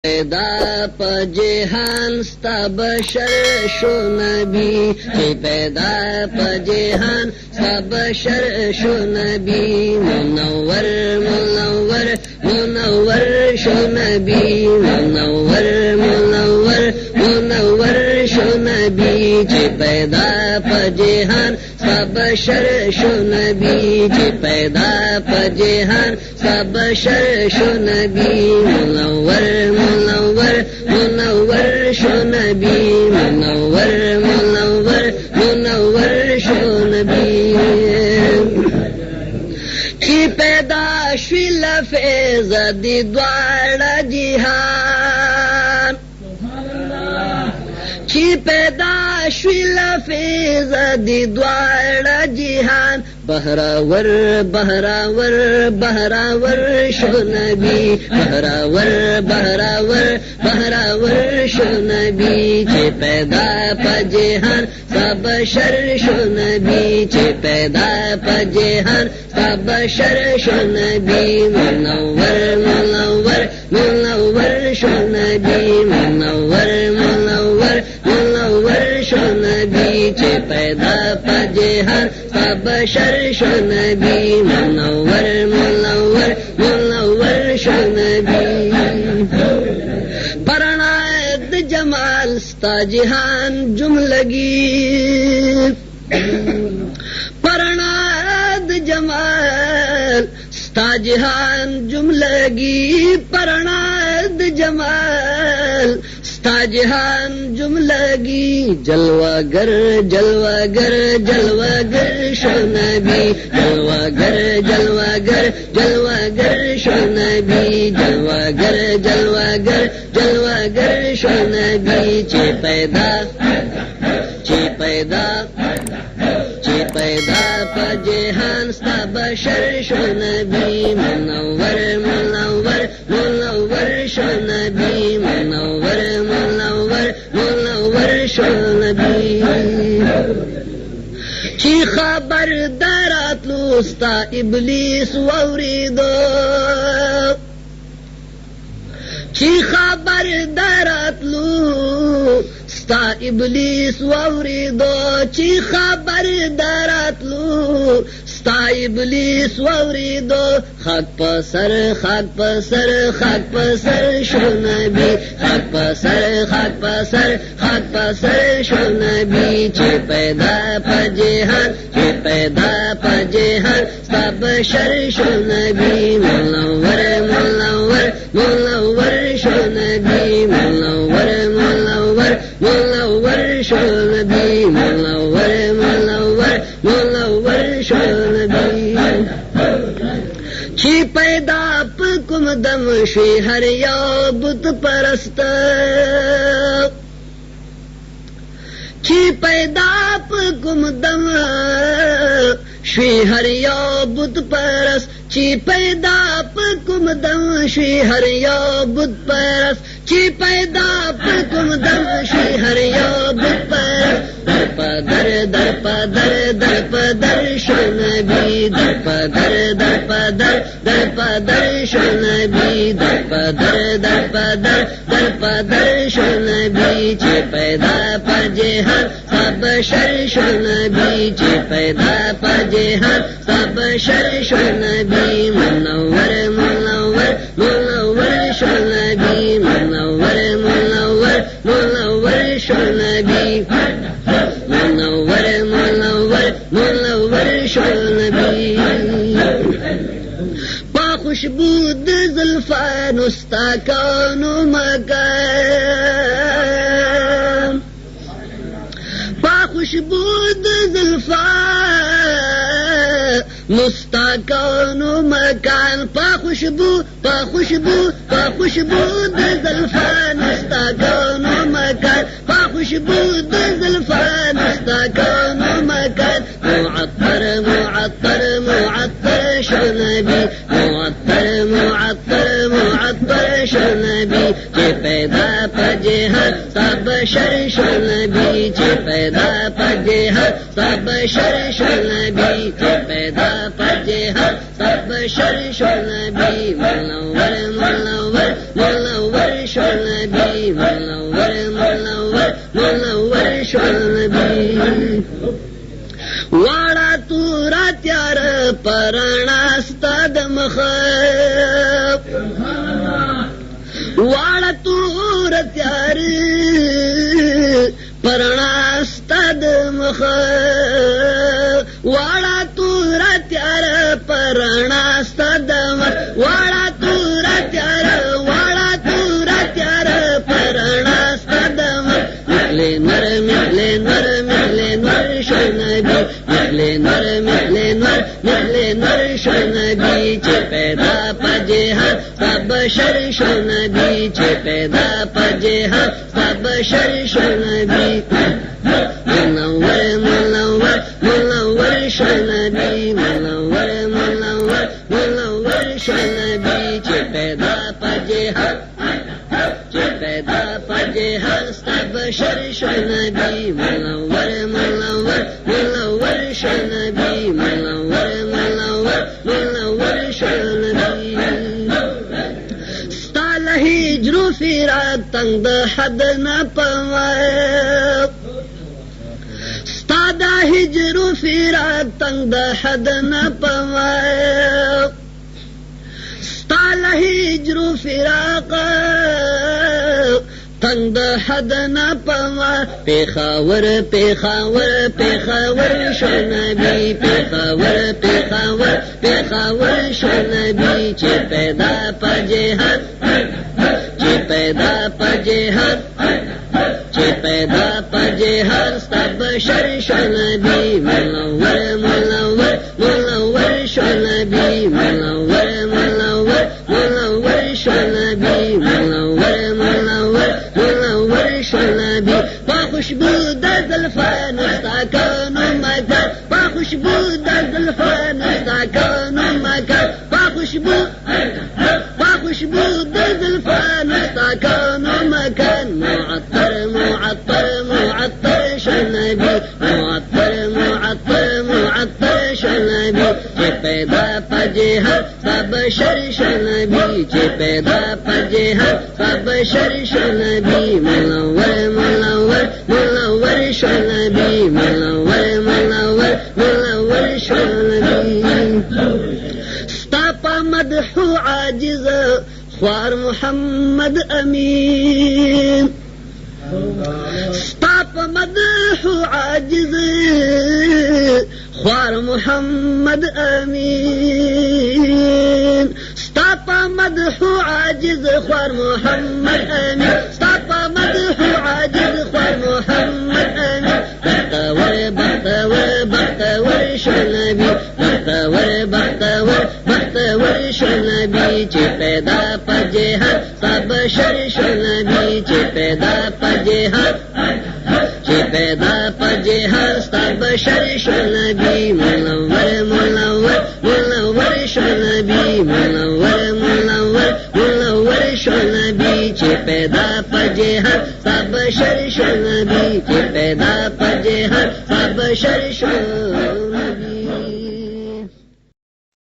پیدا پا جہان ستا بشر شو نبی پیدا پا جہان ستا بشر شو نبی منور منور منور شو نبی منور منور منور شو نبی پیدا پا جہان ستا بشر شو نبی پیدا پا جہان ستا بشر شو نبی منور منور منور شو نبی منور منور منور شو نبی چی پیدا شوی لفظ دی دوار جہان چی پیدا شوی لفظ دی دوار جہان بہراور بہراور بہراور شو نبی بہراور بہراور بہراور شو نبی چی پیدا پا جہان سب بشر شو نبی چی پیدا پا جہان سب بشر شو نبی منور منور منور شو نبی منور منور منور شو نبی چی پیدا پا جہان سب بشر شو نبی منور منور منور شو نبی پرناد جمال ستا جہان جملگی پرناد جمال ستا جہان جملگی پرناد جمال ستا جہان جملگی جلوہ گر جلوہ گر جلوہ گر شو نبی جلوہ گر جلوہ گر جلوہ گر شو نبی جلوہ گر جلوہ گر جلوہ گر شو نبی چی پیدا چی پیدا چی پیدا پا جہان ستا بشر شو نبی منور منور منور شو نبی منور منور منور شو نبی چی خبر درات لوستا ابلیس ووریدو چی خبر درات لو ستا ابلیس ووریدو چی خبر درات لو ستا ابلیس ووریدو خاک پسر خاک پسر خاک پسر شو نبی خاک پسر خاک پسر خاک پسر شو نبی چی پیدا پا جہان چی پیدا پا جہان ستا بشر شو نبی منور منور منور شو نبی منور منور منور شو نبی منور منور منور شو نبی چی پیدا پکم دم شوی ہر یو بت پرست چی پیدا پکم دم شوی ہر یو بت پرست چی پیدا پکم دم شوی ہر یو بت پرست چی پیدا پکم دم شوی ہر یو بت پرست در پدر در پدر در پدر شو نبی در پدر در پدر در پدر شو نبی در پدر در پدر در پدر شو نبی چی پیدا پا جہان سب بشر شو نبی چی پیدا پا جہان سب بشر شو نبی منور منور منور شو نبی منور منور منور شو نبی منور منور منور شو نبی پا خوشبود زلفان استا کون و مکان پا خوشبود زلفان مستقان و مکان پا خوشبو پا خوشبو پا خوشبود زلفان مستقان و مکان پا خوشبود زلفان مستقان و مکان معطر معطر معطر شو نبی معطر معطر معطر شو نبی چی پیدا پا جہان سب بشر شو نبی چی پیدا پا جہان سب بشر شو نبی چی پیدا پا جہان سب بشر شو نبی منور منور منور شو نبی منور منور منور شو نبی واڑا تورا تیار پرانا ستاد مخاب واڑا تورا تیار پرانا ستاد مخاب واڑا تورا تیار پرانا ستاد مخاب واڑا تورا تیار پرانا ستاد مخاب مخلے نور شو نبی مخلے نور شو نبی چه پیدا پجہر سب شر شو نبی چه پیدا پجہر سب شر شو نبی منور منور منور شو نبی منور منور منور شو نبی چه پیدا پجہر سب شر شو نبی منور منور منور شو نبی منور منور منور شو نبی ستال ہجر فراق تنگ حد نہ پوائے ستاد ہجر فراق تنگ حد نہ پوائے ستال ہجر فراق تنگ حد نہ پوا پیخاور پیخاور پیخاور شو نبی پیخاور پیخاور پیخاور شو نبی چه پیدا پجہر چه پیدا پجہر چه پیدا پجہر سب شر شو نبی منور منور منور شو نبی منور منور منور شو نبی منور منور منور شو نبی با خوشبو در زلفان استاکان و مکان با خوشبو در زلفان استاکان و مکان با خوشبو در زلفان استاکان و مکان معطر معطر معطر شو نبی معطر معطر معطر شو نبی چه پیدا پجہر سب شر شو نبی چه پیدا پجہر سب شر شو نبی منور منور منور شو نبی منور منور منور شو نبی ستاپا مدح عاجز خوار محمد امین ستاپا مدح عاجز خوار محمد امین ستاپا مدح عاجز خوار محمد امین ستاپا مدح عاجز خوار محمد امین بختور بختور بختور شو نبی بختور بختور بختور شو نبی چه پیدا پجہر سب شر شو نبی چه پیدا پجہر چه پیدا پجہر سب شر شو نبی منور منور منور شو نبی منور منور منور شو نبی چه پیدا پجہر سب شر شو نبی چه پیدا پجہر سب شر شو